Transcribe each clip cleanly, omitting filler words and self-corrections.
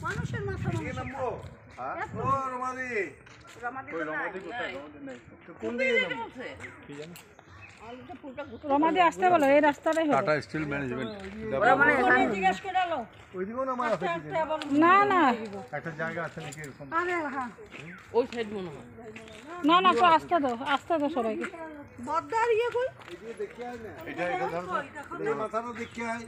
মানুষের মাথা রমাদি আসতে বলো, এই রাস্তাটাই টাটা স্টিল ম্যানেজমেন্ট। না না একটা জায়গা আছে নাকি এরকম? আরে হ্যাঁ ওই সাইড মনে হয়। না না তো আসতে দাও সবাইকে। বদ্দার ইয়ে কই এদিকে দেখি আয় না, এটা ধরো মাথাটা দেখি আয়।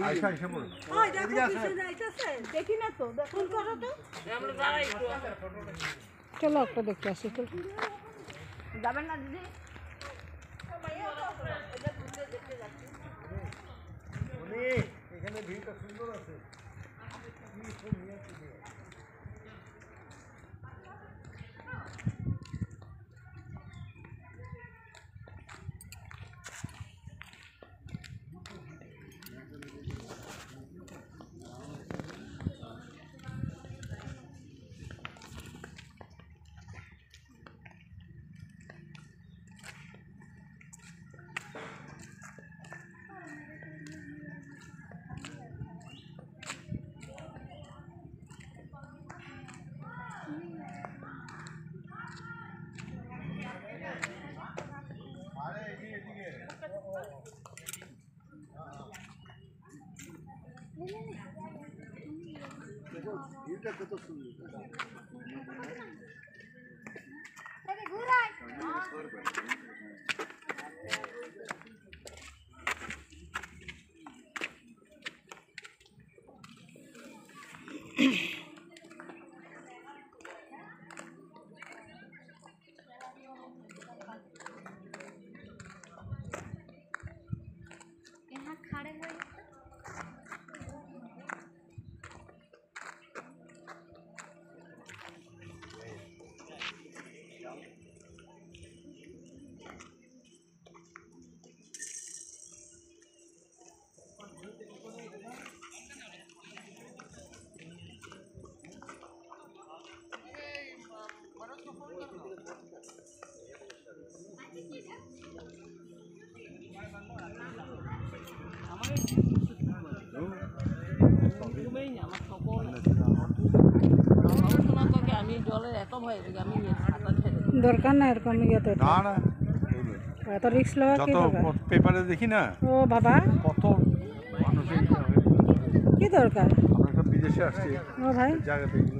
আয়শা এসে বল, ওই দেখো কিসে যাইতাছে দেখি না তো, দেখুন করো তো আমরা দাঁড়াই একটু। চলো একটা দেখতে আসি। যাবেন না দিদি? এখানে ভিউটা সুন্দর আছে। ভিউটা কত সুন্দর। দরকার না এরকম ইয়েতে, না না এত রিস্ক লওয়া কি দরকার? পেপারে দেখি না, ও বাবা কত মানুষের কি দরকার। আমরা একটা বিদেশে আসছি, ও ভাই জায়গা দেখি।